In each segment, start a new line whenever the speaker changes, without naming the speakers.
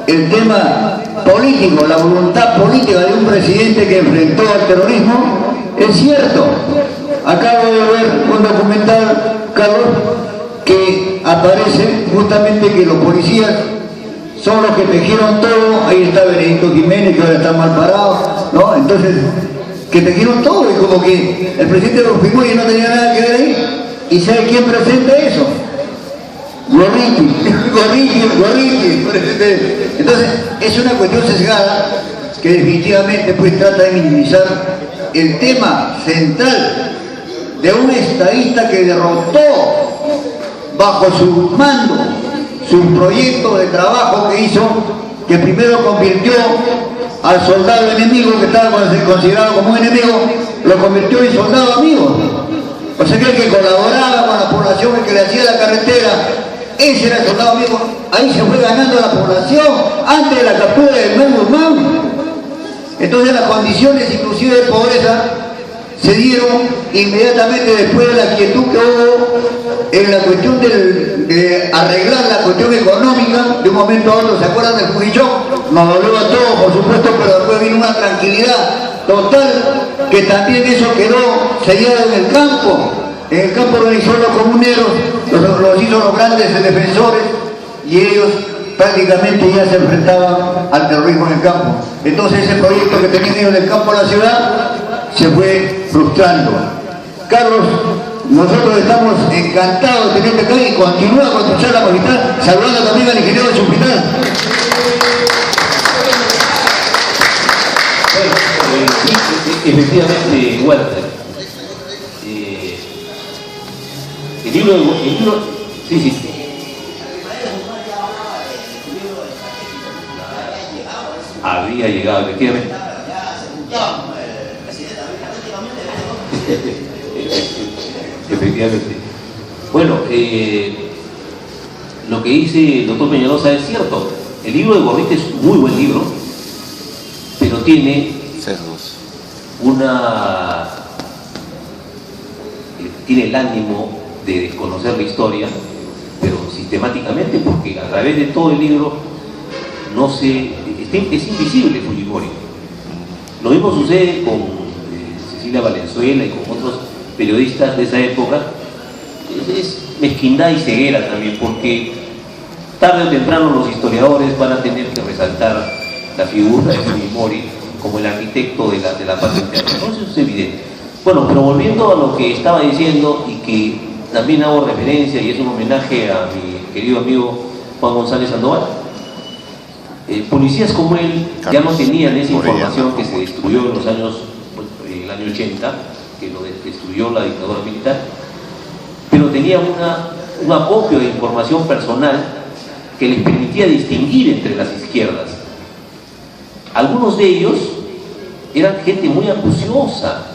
el tema político, la voluntad política de un presidente que enfrentó al terrorismo, es cierto. Acabo de ver un documental, Carlos, que aparece justamente que los policías son los que tejieron todo. Ahí está Benedicto Jiménez, que ahora está mal parado, ¿no? Entonces, que tejieron todo, y como que el presidente de los Fujimori no tenía nada que ver ahí. ¿Y sabe quién presenta eso? Gorriti, presidente. Entonces, es una cuestión sesgada que definitivamente pues trata de minimizar el tema central de un estadista que derrotó bajo su mando su proyecto de trabajo que hizo, que primero convirtió al soldado enemigo, que estaba considerado como un enemigo, lo convirtió en soldado amigo. O sea que el que colaboraba con la población, el que le hacía la carretera, ese era el soldado amigo. Ahí se fue ganando la población antes de la captura del Hernán Guzmán. Entonces las condiciones inclusive de pobreza se dieron inmediatamente después de la quietud que hubo en la cuestión de arreglar la cuestión económica. De un momento a otro, ¿se acuerdan del Fujichok? Nos dolió a todos, por supuesto, pero después vino una tranquilidad total, que también eso quedó sellado en el campo. En el campo organizó los comuneros, los hizo los grandes defensores, y ellos prácticamente ya se enfrentaban al terrorismo en el campo. Entonces ese proyecto que tenían ellos del campo a la ciudad se fue frustrando. Carlos, nosotros estamos encantados de tenerte acá y continúa con tu charla magistral, saludando también al ingeniero de su hospital.
Efectivamente, Walter, el libro, sí. Había llegado, efectivamente. Efectivamente. Bueno, lo que dice el doctor Peñalosa es cierto. El libro de Gorriti es un muy buen libro, pero tiene tiene el ánimo de desconocer la historia, pero sistemáticamente, porque a través de todo el libro es invisible Fujimori. Lo mismo sucede con Cecilia Valenzuela y con otros periodistas de esa época. Es mezquindad y ceguera también, porque tarde o temprano los historiadores van a tener que resaltar la figura de Fujimori como el arquitecto de la paz interna. Entonces eso es evidente. Bueno, pero volviendo a lo que estaba diciendo, y que también hago referencia, y es un homenaje a mi querido amigo Juan González Sandoval, policías como él ya no tenían esa información que se destruyó en los años, el año 80, que lo destruyó la dictadura militar, pero tenían un acopio de información personal que les permitía distinguir entre las izquierdas. Algunos de ellos eran gente muy acuciosa.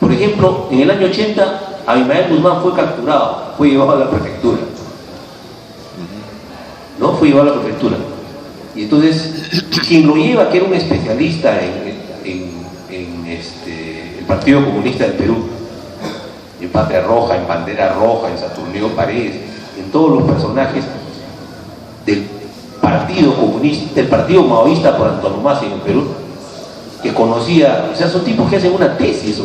Por ejemplo, en el año 80, Abimael Guzmán fue capturado, fue llevado a la prefectura. ¿No? Fue llevado a la prefectura. Y entonces, quien lo lleva, que era un especialista en el Partido Comunista del Perú, en Patria Roja, en Bandera Roja, en Saturnino Paredes, en todos los personajes del Partido Comunista, del Partido Maoísta por antonomasia en el Perú, que conocía, o sea, son tipos que hacen una tesis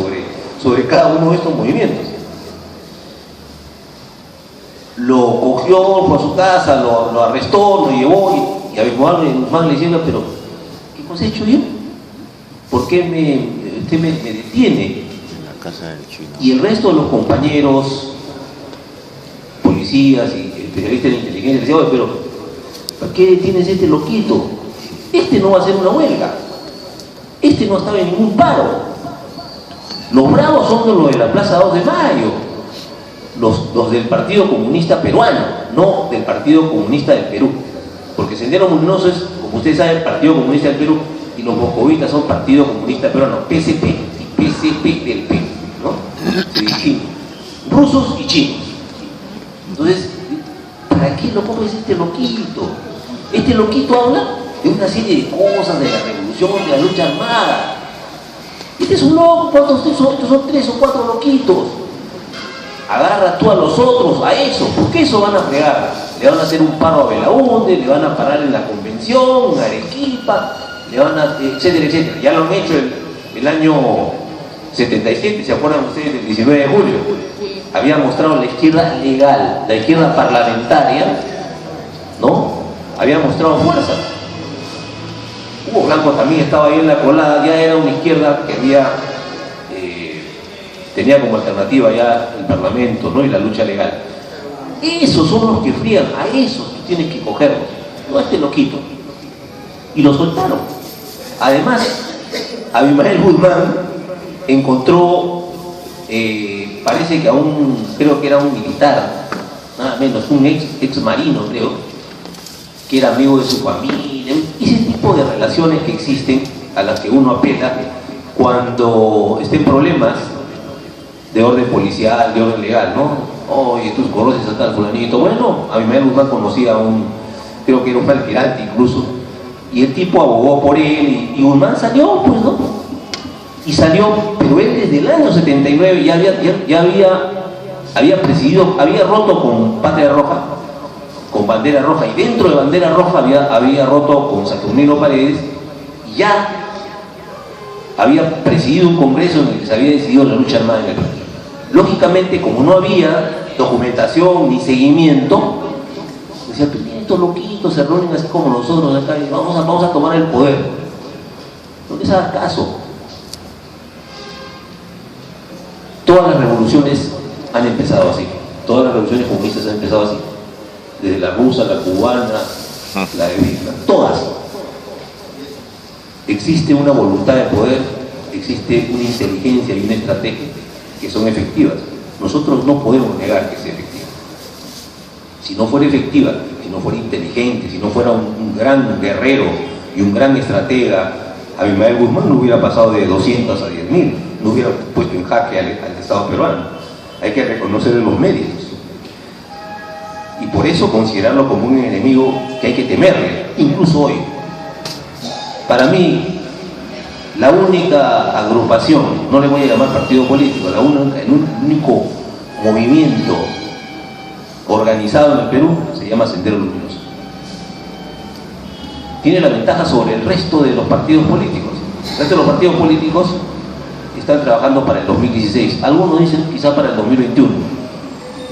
sobre cada uno de estos movimientos. Lo cogió, fue a su casa, lo arrestó, lo llevó, y a Guzmán le decía, pero ¿qué cosa he hecho yo? ¿Por qué usted me detiene?
En la casa del chino.
Y el resto de los compañeros, policías y especialistas de inteligencia, le decía, oye, pero ¿para qué detienes a este loquito? Este no va a hacer una huelga. Este no estaba en ningún paro. Los bravos son los de la Plaza 2 de Mayo. Los del Partido Comunista Peruano, no del Partido Comunista del Perú. Porque Sendero Luminoso es, como ustedes saben, el Partido Comunista del Perú, y los moscovitas son Partido Comunista Peruano, PCP y PCP del Perú, ¿no? Se distinguen. Rusos y chinos. Entonces, ¿para qué lo coges este loquito? Este loquito habla de una serie de cosas, de la revolución, de la lucha armada. Este es un loco, ¿cuántos son 3 o 4 loquitos? Agarra tú a los otros, a eso, porque eso van a fregar. le van a hacer un paro a Belaúnde, le van a parar en la convención, en Arequipa, le van a, etcétera, etcétera. Ya lo han hecho el año 77, ¿se acuerdan ustedes del 19 de julio? Había mostrado la izquierda legal, la izquierda parlamentaria, ¿no? Había mostrado fuerza. Hugo Blanco también estaba ahí en la colada, ya era una izquierda que había, tenía como alternativa ya el Parlamento, ¿no? Y la lucha legal. Esos son los que frían, a esos tú tienes que cogerlos, no a este loquito. Y lo soltaron. Además, Abimael Guzmán encontró, parece que a creo que era un militar, nada menos, un ex marino, creo, que era amigo de su familia, ese tipo de relaciones que existen, a las que uno apela cuando estén problemas de orden policial, de orden legal, ¿no? Oye, tú conoces a tal fulanito. Bueno, Abimael Guzmán conocía a creo que era un almirante incluso, y el tipo abogó por él, y Guzmán salió, pues, ¿no? Y salió, pero él desde el año 79 ya había presidido, había roto con Patria Roja, con Bandera Roja, y dentro de Bandera Roja había roto con Saturnino Paredes, y ya había presidido un congreso en el que se había decidido la lucha armada en el país. Lógicamente, como no había documentación ni seguimiento, decía, pues estos loquitos se reúnen así como nosotros acá, y vamos a tomar el poder. No les haga caso. Todas las revoluciones han empezado así. Todas las revoluciones comunistas han empezado así. Desde la rusa, la cubana, la de Vietnam, todas. Existe una voluntad de poder, existe una inteligencia y una estrategia que son efectivas. Nosotros no podemos negar que sea efectiva. Si no fuera efectiva, si no fuera inteligente, si no fuera un gran guerrero y un gran estratega, Abimael Guzmán no hubiera pasado de 200 a 10.000, no hubiera puesto en jaque al Estado peruano. Hay que reconocer los méritos. Y por eso considerarlo como un enemigo que hay que temerle, incluso hoy. Para mí, la única agrupación, no le voy a llamar partido político, el único movimiento organizado en el Perú se llama Sendero Luminoso. Tiene la ventaja sobre el resto de los partidos políticos. El resto de los partidos políticos están trabajando para el 2016. Algunos dicen quizá para el 2021.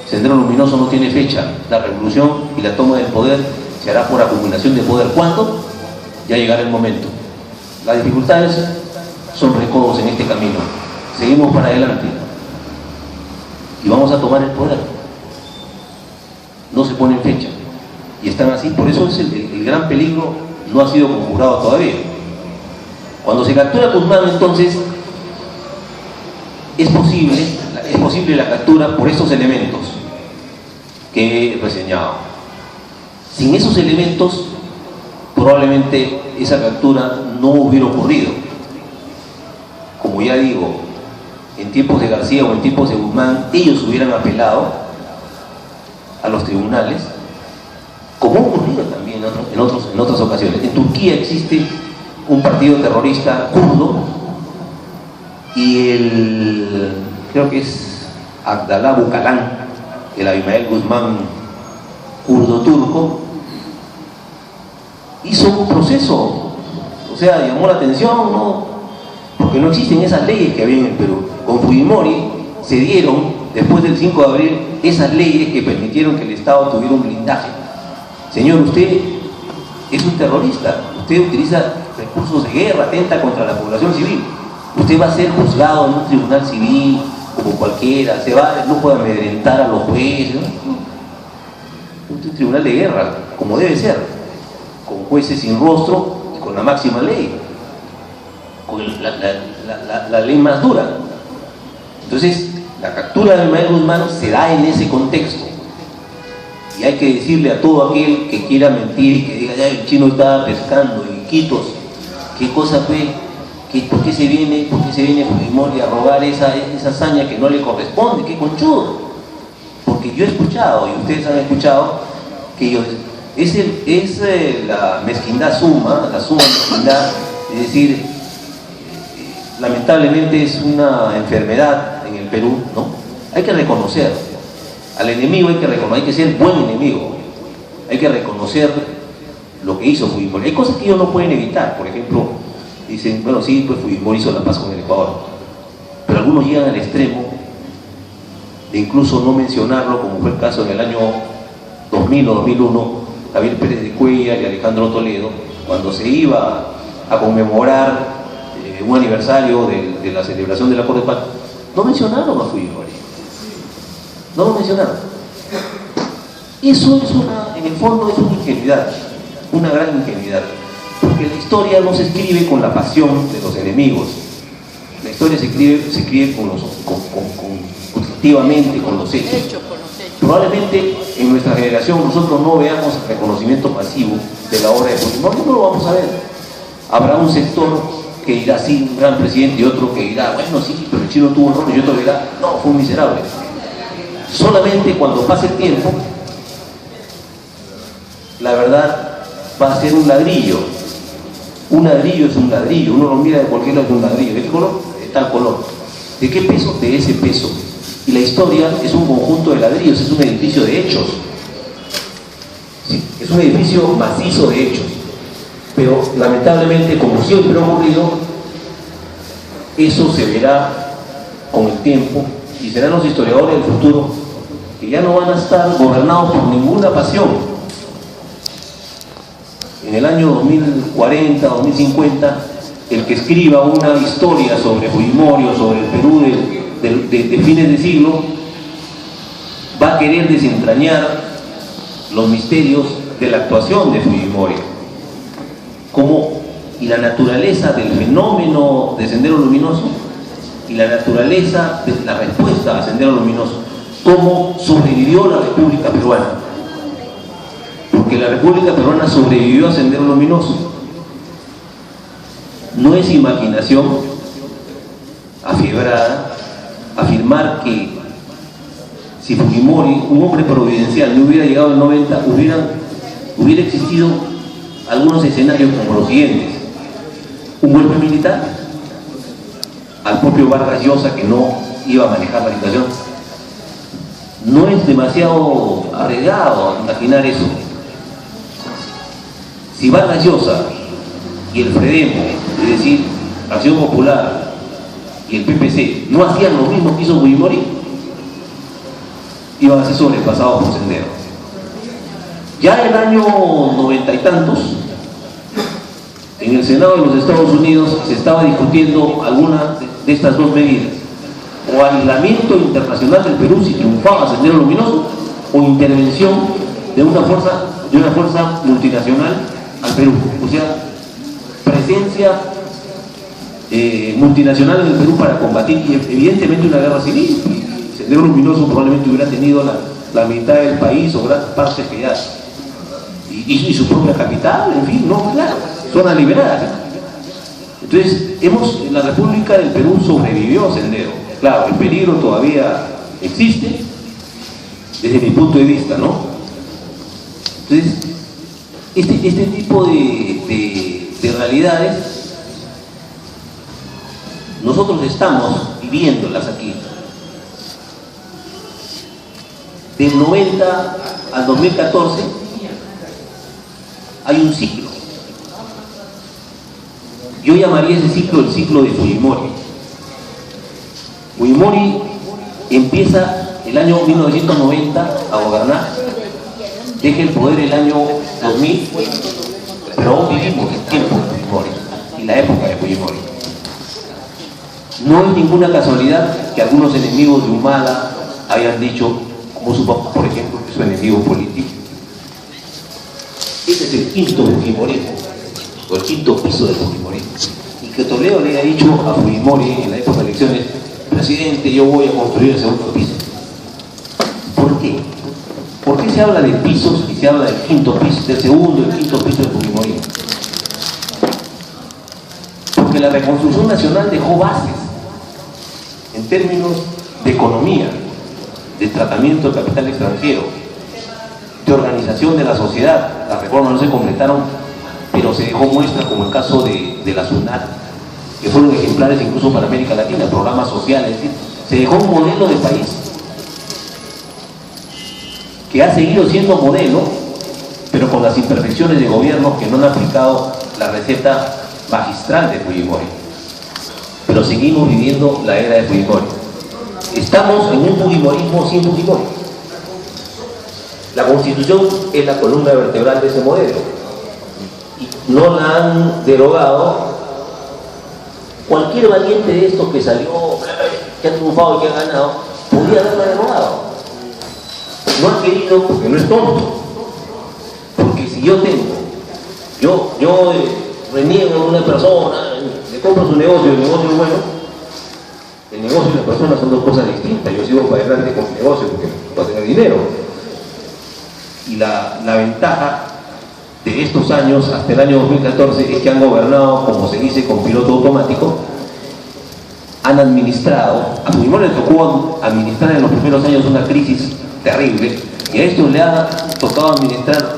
Sendero Luminoso no tiene fecha. La revolución y la toma del poder se hará por acumulación de poder. ¿Cuándo? Ya llegará el momento. Las dificultades son recodos en este camino. Seguimos para adelante y vamos a tomar el poder. No se pone en fecha y están así. Por eso es el gran peligro. No ha sido conjurado todavía. Cuando se captura Guzmán, entonces es posible la captura por estos elementos que he reseñado. Sin esos elementos probablemente esa captura no hubiera ocurrido. Como ya digo, en tiempos de García o en tiempos de Guzmán, ellos hubieran apelado a los tribunales, como ha ocurrido también en otras ocasiones. En Turquía existe un partido terrorista kurdo y creo que es Abdallah Bucalan, el Abimael Guzmán kurdo turco, hizo un proceso, o sea, llamó la atención, ¿no? Porque no existen esas leyes que había en el Perú. Con Fujimori se dieron, después del 5 de abril, esas leyes que permitieron que el Estado tuviera un blindaje. Señor, usted es un terrorista, usted utiliza recursos de guerra, atenta contra la población civil. Usted va a ser juzgado en un tribunal civil, como cualquiera, no puede amedrentar a los jueces, ¿no? Un tribunal de guerra, como debe ser, con jueces sin rostro y con la máxima ley, con la ley más dura. Entonces, la captura de Abimael Guzmán se da en ese contexto. Y hay que decirle a todo aquel que quiera mentir y que diga, ya el chino estaba pescando en Iquitos, ¿qué cosa fue? ¿Por qué se viene Fujimori a robar esa hazaña que no le corresponde? ¡Qué conchudo! Porque yo he escuchado, y ustedes han escuchado, que es la mezquindad suma, la suma mezquindad, es decir, lamentablemente es una enfermedad en el Perú, ¿no? Hay que reconocer al enemigo, hay que ser buen enemigo, hay que reconocer lo que hizo Fujimori. Hay cosas que ellos no pueden evitar. Por ejemplo, dicen, bueno, sí, pues Fujimori hizo la paz con el Ecuador, pero algunos llegan al extremo de incluso no mencionarlo, como fue el caso en el año 2000 o 2001, Javier Pérez de Cuellar y Alejandro Toledo, cuando se iba a conmemorar un aniversario de la celebración del Acuerdo de Paz, no mencionaron a Fujimori, no lo mencionaron. Eso es en el fondo es una ingenuidad, una gran ingenuidad, porque la historia no se escribe con la pasión de los enemigos, la historia se escribe objetivamente, con los hechos. Probablemente en nuestra generación nosotros no veamos el reconocimiento masivo de la obra de Fujimori, no lo vamos a ver. Habrá un sector que dirá, sí, un gran presidente, y otro que dirá, bueno, sí, pero el chino tuvo errores, y otro que dirá, no, fue un miserable. Solamente cuando pase el tiempo, la verdad va a ser un ladrillo. Un ladrillo es un ladrillo, uno lo mira de cualquier lado, es un ladrillo. ¿De qué color? De tal color. ¿De qué peso? De ese peso. Y la historia es un conjunto de ladrillos, es un edificio de hechos. Sí, es un edificio macizo de hechos. Pero lamentablemente, como siempre ha ocurrido, eso se verá con el tiempo y serán los historiadores del futuro que ya no van a estar gobernados por ninguna pasión. En el año 2040, 2050, el que escriba una historia sobre Fujimori o sobre el Perú de fines de siglo va a querer desentrañar los misterios de la actuación de Fujimori y la naturaleza del fenómeno de Sendero Luminoso y la naturaleza de la respuesta a Sendero Luminoso, cómo sobrevivió la República Peruana, porque la República Peruana sobrevivió a Sendero Luminoso. No es imaginación afiebrada afirmar que si Fujimori, un hombre providencial, no hubiera llegado al 90, hubiera existido algunos escenarios como los siguientes: un golpe militar, al propio Vargas Llosa, que no iba a manejar la situación. No es demasiado arriesgado imaginar eso. Si Vargas Llosa y el Fredemo, es decir, Acción Popular y el PPC, no hacían lo mismo que hizo Fujimori, iban a ser sobrepasados por Sendero. Ya en el año 90 y tantos, en el Senado de los Estados Unidos se estaba discutiendo alguna de estas dos medidas: o aislamiento internacional del Perú si triunfaba Sendero Luminoso, o intervención de una fuerza multinacional al Perú, o sea, presencia multinacional en el Perú para combatir evidentemente una guerra civil. Sendero Luminoso probablemente hubiera tenido la mitad del país o gran parte que ya y su propia capital, en fin, no, claro, zona liberada. Entonces, la República del Perú sobrevivió a Sendero. Claro, el peligro todavía existe desde mi punto de vista, ¿no? Entonces, este tipo de realidades nosotros estamos viviéndolas aquí. Del 90 al 2014 hay un ciclo. Yo llamaría ese ciclo el ciclo de Fujimori. Fujimori empieza el año 1990 a gobernar, deja el poder el año 2000, pero aún vivimos el tiempo de Fujimori y la época de Fujimori. No es ninguna casualidad que algunos enemigos de Humala hayan dicho, como su papá, por ejemplo, que su enemigo político. Ese es el quinto Fujimorismo, o el quinto piso del Fujimorismo. Y que Toledo le haya dicho a Fujimori en la época de elecciones: presidente, yo voy a construir el segundo piso. ¿Por qué? ¿Por qué se habla de pisos y se habla del quinto piso, del segundo y el quinto piso del Fujimorismo? Porque la reconstrucción nacional dejó bases en términos de economía, de tratamiento del capital extranjero, de organización de la sociedad. Las reformas no se completaron, pero se dejó muestra, como el caso de la SUNAT, que fueron ejemplares incluso para América Latina, programas sociales. Es decir, se dejó un modelo de país que ha seguido siendo modelo pero con las imperfecciones de gobiernos que no han aplicado la receta magistral de Fujimori. Pero seguimos viviendo la era de Fujimori. Estamos en un fujimorismo sin Fujimori. La Constitución es la columna vertebral de ese modelo. Y no la han derogado. Cualquier valiente de estos que salió, que ha triunfado y que ha ganado, podría haberla derogado. No ha querido porque no es tonto. Porque si yo reniego a una persona, le compro su negocio, el negocio es bueno, el negocio y la persona son dos cosas distintas. Yo sigo para adelante con mi negocio porque va a tener dinero. Y la ventaja de estos años, hasta el año 2014, es que han gobernado, como se dice, con piloto automático. Han administrado, a Fujimori le tocó administrar en los primeros años una crisis terrible, y a esto le ha tocado administrar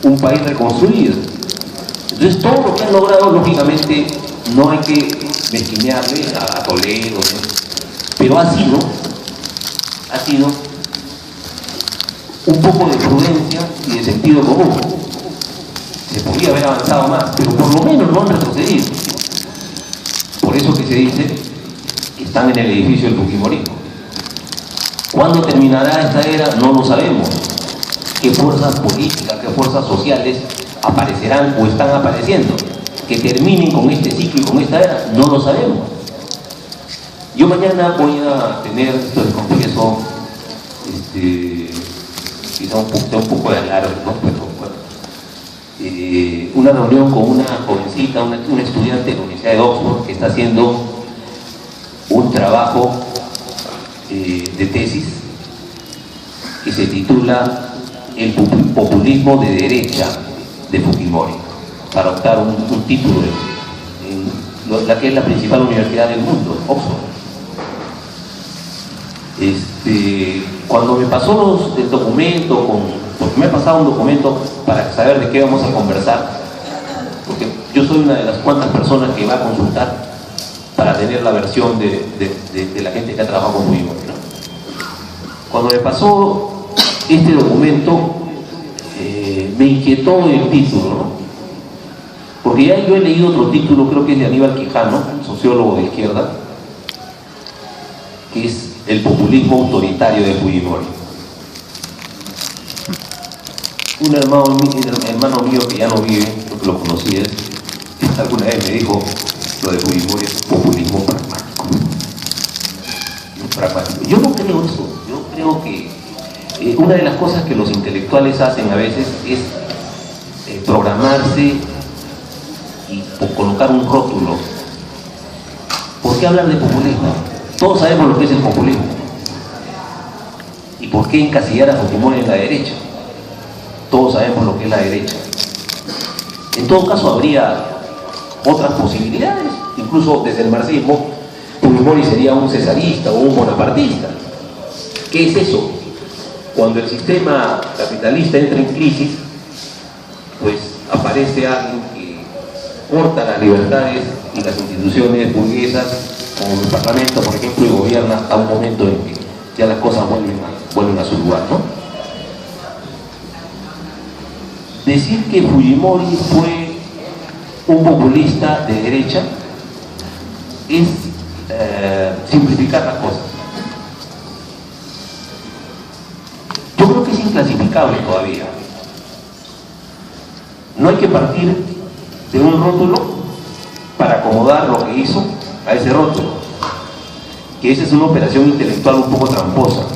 un país reconstruido. Entonces todo lo que han logrado, lógicamente, no hay que mezquinearle a Toledo, ¿no? Pero ha sido un poco de prudencia y de sentido común. Se podría haber avanzado más, pero por lo menos no han retrocedido. Por eso que se dice que están en el edificio del fujimorismo. ¿Cuándo terminará esta era? No lo sabemos. ¿Qué fuerzas políticas, qué fuerzas sociales aparecerán o están apareciendo? Que terminen con este ciclo y con esta era, no lo sabemos. Yo mañana voy a tener, esto les confieso, quizá un poco de alarme, ¿no? Pero, bueno, una reunión con una jovencita, una estudiante de la Universidad de Oxford que está haciendo un trabajo de tesis que se titula El populismo de derecha de Fujimori, para optar un título en la que es la principal universidad del mundo, Oxford. Cuando me pasó el documento, porque me ha pasado un documento para saber de qué vamos a conversar, porque yo soy una de las cuantas personas que va a consultar para tener la versión de la gente que ha trabajado con Fujimori, ¿no? Cuando me pasó este documento, me inquietó el título, ¿no? Porque ya yo he leído otro título, creo que es de Aníbal Quijano, sociólogo de izquierda, que es El populismo autoritario de Fujimori. Un hermano mío que ya no vive, creo que lo conocí, alguna vez me dijo: lo de Fujimori es populismo pragmático. Yo no creo eso. Yo creo que una de las cosas que los intelectuales hacen a veces es programarse y colocar un rótulo. ¿Por qué hablar de populismo? Todos sabemos lo que es el populismo. ¿Y por qué encasillar a Fujimori en la derecha? Todos sabemos lo que es la derecha. En todo caso habría otras posibilidades, incluso desde el marxismo. Fujimori sería un cesarista o un bonapartista. ¿Qué es eso? Cuando el sistema capitalista entra en crisis, pues aparece alguien que corta las libertades y las instituciones burguesas, como el Parlamento, por ejemplo, y gobierna a un momento en que ya las cosas vuelven a su lugar, ¿no? Decir que Fujimori fue un populista de derecha es simplificar las cosas. Yo creo que es inclasificable todavía. No hay que partir de un rótulo para acomodar lo que hizo a ese rótulo, que esa es una operación intelectual un poco tramposa.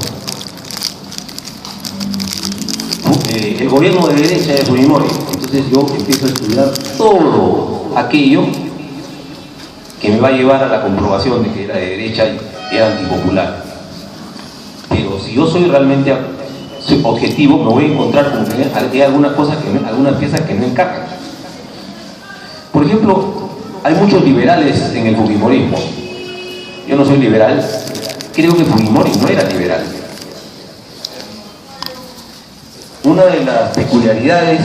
El gobierno de derecha de Fujimori, entonces yo empiezo a estudiar todo aquello que me va a llevar a la comprobación de que era de derecha y era antipopular. Pero si yo soy realmente objetivo, me voy a encontrar con que hay algunas piezas que no encajan. Por ejemplo, hay muchos liberales en el fujimorismo. Yo no soy liberal, creo que Fujimori no era liberal. Una de las peculiaridades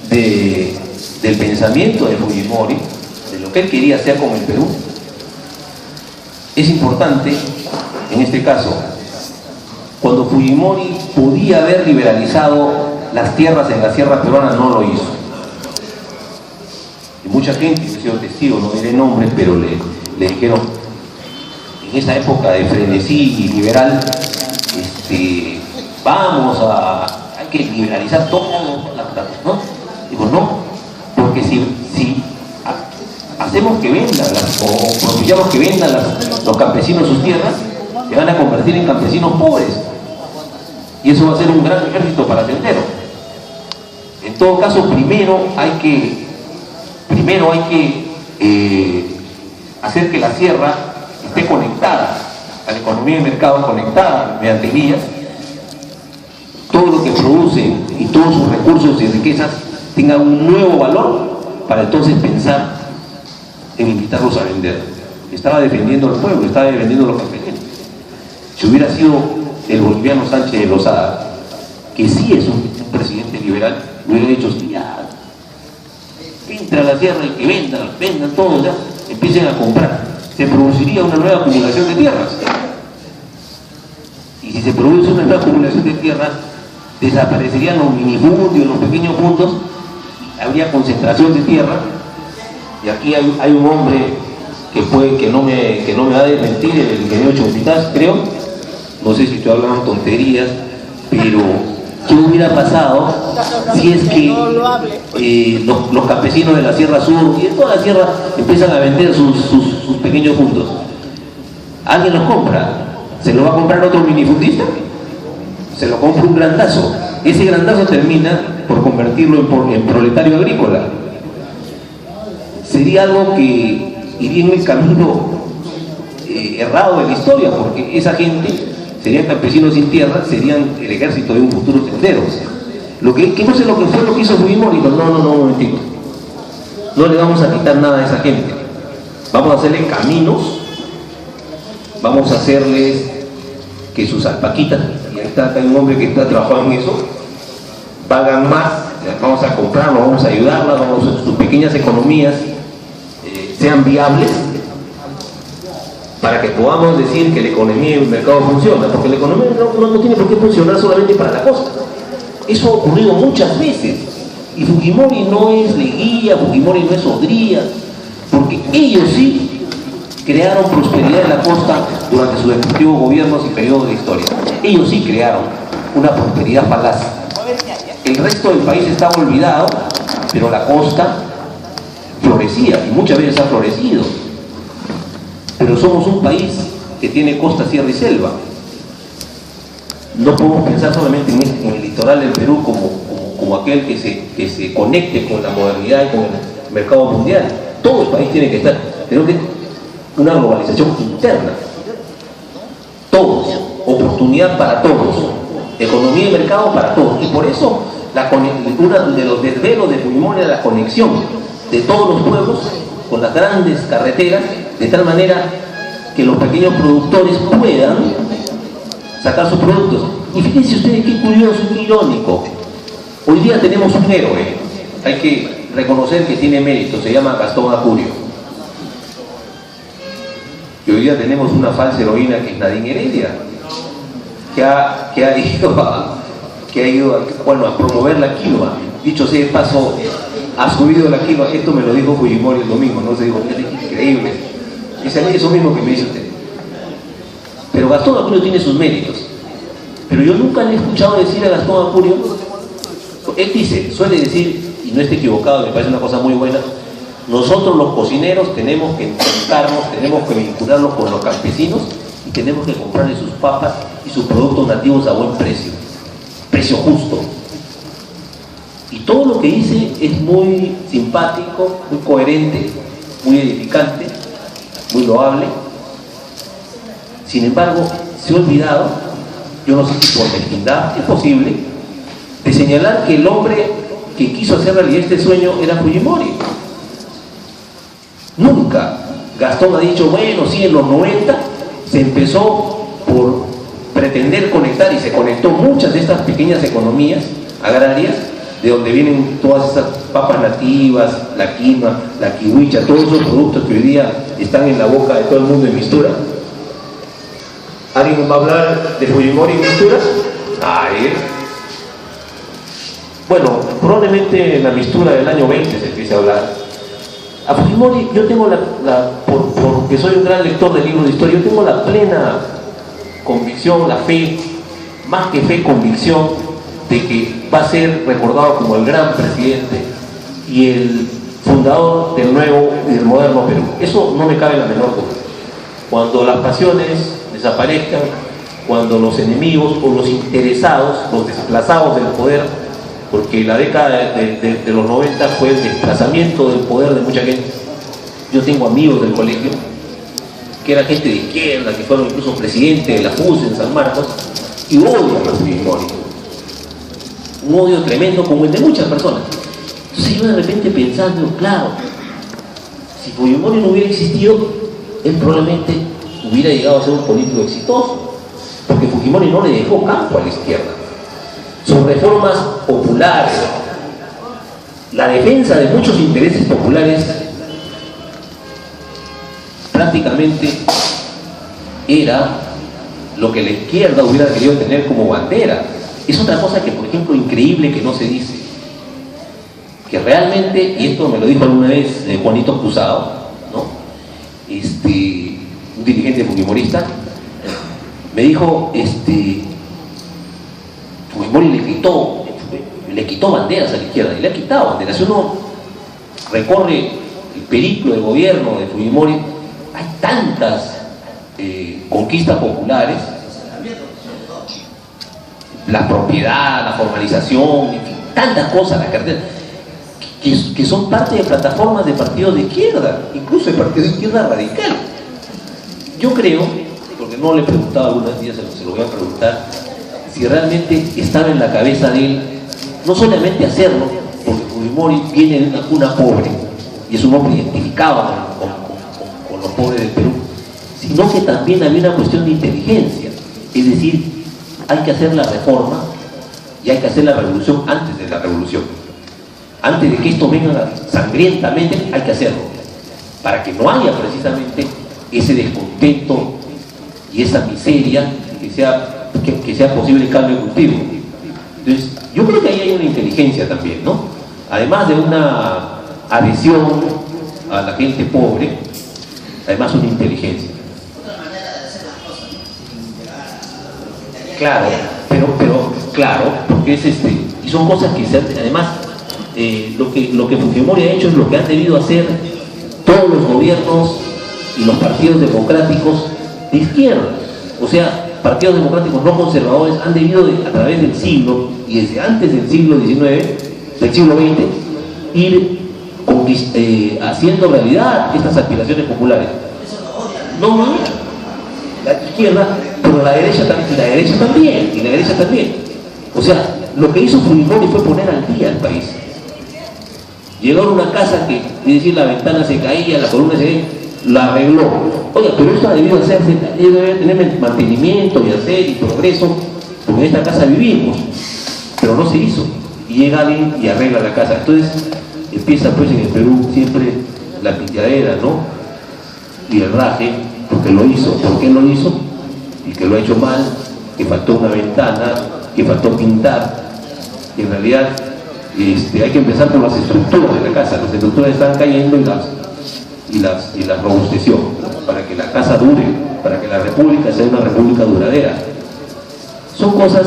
del pensamiento de Fujimori, de lo que él quería hacer con el Perú, es importante, en este caso, cuando Fujimori podía haber liberalizado las tierras en la sierra peruana no lo hizo. Y mucha gente, yo he sido testigo, no diré nombres, pero le dijeron, en esa época de frenesí liberal, hay que liberalizar todo, ¿no? Digo, no, porque si hacemos que vendan o propiciamos que vendan los campesinos sus tierras, se van a convertir en campesinos pobres. Y eso va a ser un gran ejército para Sendero. En todo caso, primero hay que hacer que la sierra esté conectada a la economía de mercado, conectada mediante vías. Todo lo que produce y todos sus recursos y riquezas tengan un nuevo valor para entonces pensar en invitarlos a vender. Estaba defendiendo al pueblo, estaba defendiendo a los campesinos. Si hubiera sido el boliviano Sánchez de Lozada, que sí es un presidente liberal, hubiera dicho, ya, entra a la sierra y que vendan todo, ya, empiecen a comprar. Se produciría una nueva acumulación de tierras. Y si se produce una nueva acumulación de tierras, desaparecerían los minifundios, los pequeños puntos, habría concentración de tierra. Y aquí hay un hombre que no me va a desmentir, el ingeniero Chompitaz, creo, no sé si estoy hablando tonterías, pero ¿qué hubiera pasado si es que los campesinos de la Sierra Sur y de toda la sierra empiezan a vender sus pequeños puntos? ¿Alguien los compra? ¿Se lo va a comprar otro minifundista? Se lo compra un grandazo. Ese grandazo termina por convertirlo en proletario agrícola. Sería algo que iría en el camino errado de la historia, porque esa gente serían campesinos sin tierra, serían el ejército de un futuro Sendero. Que no sé lo que fue lo que hizo Fujimori. Dijo, no, un momentito, no le vamos a quitar nada a esa gente, vamos a hacerle caminos, vamos a hacerles que sus alpaquitas, y ahí está, hay un hombre que está trabajando en eso, pagan más, vamos a comprarlo, vamos a ayudarlas, sus pequeñas economías sean viables, para que podamos decir que la economía y el mercado funciona, porque la economía no tiene por qué funcionar solamente para la costa. Eso ha ocurrido muchas veces, y Fujimori no es Leguía, Fujimori no es Odría, porque ellos sí crearon prosperidad en la costa durante sus respectivos gobiernos y periodos de historia. Ellos sí crearon una prosperidad falaz. El resto del país estaba olvidado, pero la costa florecía, y muchas veces ha florecido. Pero somos un país que tiene costa, sierra y selva. No podemos pensar solamente en el litoral del Perú como aquel que se conecte con la modernidad y con el mercado mundial. Todo el país tiene que estar. Tenemos que una globalización interna. Todos, oportunidad para todos, economía y mercado para todos. Y por eso uno de los desvelos de Fujimori era la conexión de todos los pueblos con las grandes carreteras, de tal manera que los pequeños productores puedan sacar sus productos. Y fíjense ustedes qué curioso y qué irónico. Hoy día tenemos un héroe, hay que reconocer que tiene mérito, se llama Gastón Acurio. Y hoy día tenemos una falsa heroína que es Nadine Heredia, que ha ido a promover la quinoa. Dicho sea de paso, ha subido la quinoa. Esto me lo dijo Fujimori el domingo, no se dijo, es increíble. Es eso mismo que me dice usted. Pero Gastón Acurio tiene sus méritos. Pero yo nunca le he escuchado decir a Gastón Acurio, él suele decir, y no está equivocado, me parece una cosa muy buena, nosotros los cocineros tenemos que enfrentarnos, tenemos que vincularnos con los campesinos y tenemos que comprarles sus papas y sus productos nativos a buen precio justo. Y todo lo que dice es muy simpático, muy coherente, muy edificante, muy loable. Sin embargo, se ha olvidado, yo no sé si por mezquindad, es posible, de señalar que el hombre que quiso hacer realidad este sueño era Fujimori. Nunca Gastón ha dicho, bueno, sí, en los 90 se empezó por pretender conectar, y se conectó muchas de estas pequeñas economías agrarias, de donde vienen todas esas papas nativas, la quinoa, la kiwicha, todos esos productos que hoy día están en la boca de todo el mundo en Mistura. ¿Alguien va a hablar de Fujimori en Mistura? bueno, probablemente en la mistura del año 20 se empiece a hablar. A Fujimori yo tengo porque soy un gran lector de libros de historia, yo tengo la plena convicción, la fe, más que fe, convicción de que va a ser recordado como el gran presidente y el fundador del nuevo y del moderno Perú. Eso no me cabe la menor duda. Cuando las pasiones desaparezcan, cuando los enemigos o los interesados, los desplazados del poder, porque la década de los 90 fue el desplazamiento del poder de mucha gente. Yo tengo amigos del colegio que era gente de izquierda, que fueron incluso presidentes de la FUS en San Marcos, y odian a Fujimori. Un odio tremendo como el de muchas personas. Entonces yo de repente pensando, claro, si Fujimori no hubiera existido, él probablemente hubiera llegado a ser un político exitoso, porque Fujimori no le dejó campo a la izquierda. Sus reformas populares, la defensa de muchos intereses populares, prácticamente era lo que la izquierda hubiera querido tener como bandera. Es otra cosa que, por ejemplo, increíble que no se dice, que realmente, y esto me lo dijo alguna vez Juanito Cruzado, ¿no? Un dirigente fujimorista, me dijo, Fujimori le quitó banderas a la izquierda, y le ha quitado banderas. Si uno recorre el periplo de gobierno de Fujimori, hay tantas conquistas populares, la propiedad, la formalización, en fin, tantas cosas, la cartera, que son parte de plataformas de partidos de izquierda, incluso de partidos de izquierda radical. Yo creo, porque no le he preguntado algunos días, se lo voy a preguntar, si realmente estaba en la cabeza de él, no solamente hacerlo, porque Fujimori viene de una cuna pobre, y es un hombre identificado con los pobres del Perú, sino que también había una cuestión de inteligencia, es decir, hay que hacer la reforma y hay que hacer la revolución antes de la revolución. Antes de que esto venga sangrientamente, hay que hacerlo, para que no haya precisamente ese descontento y esa miseria, que sea posible el cambio de cultivo. Entonces, yo creo que ahí hay una inteligencia también, ¿no? Además de una adhesión a la gente pobre, además una inteligencia. Claro, pero claro, porque es y son cosas que además lo que Fujimori ha hecho es lo que han debido hacer todos los gobiernos y los partidos democráticos de izquierda. O sea, partidos democráticos no conservadores han debido a través del siglo y desde antes del siglo XIX, del siglo XX, ir haciendo realidad estas aspiraciones populares. No, la izquierda, pero la derecha también. O sea, lo que hizo Fujimori fue poner al día al país. Llegó a una casa que, es decir, la ventana se caía, la columna se caía, la arregló. Oye, pero esto ha debido hacerse, debe tener mantenimiento y hacer y progreso, porque en esta casa vivimos, pero no se hizo. Y llega alguien y arregla la casa. Entonces empieza pues en el Perú siempre la piteadera, ¿no? Y el raje, porque lo hizo. ¿Por qué lo hizo? Y que lo ha hecho mal, que faltó una ventana, que faltó pintar. Y en realidad hay que empezar por las estructuras de la casa. Las estructuras están cayendo y las robusteció, para que la casa dure, para que la república sea una república duradera. Son cosas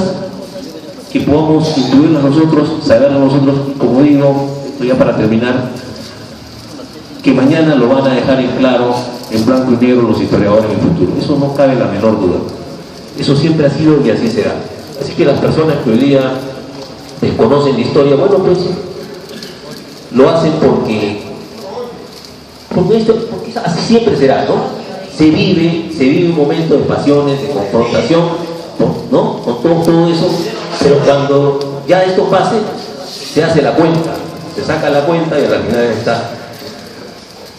que podamos intuirlas nosotros, saberlas nosotros, como digo, esto ya para terminar, que mañana lo van a dejar en claro, en blanco y negro, los historiadores en el futuro. Eso no cabe la menor duda. Eso siempre ha sido y así será. Así que las personas que hoy día desconocen la historia, bueno, pues lo hacen porque así siempre será, ¿no? Se vive un momento de pasiones, de confrontación, ¿no? Con todo eso, pero cuando ya esto pase, se hace la cuenta, se saca la cuenta y a la final está,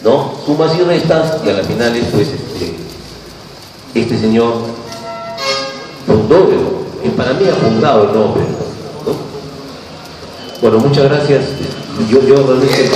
¿no? Sumas y restas y a la final es pues este señor fundó, que para mí ha fundado el nombre, ¿no? Bueno, muchas gracias. Yo realmente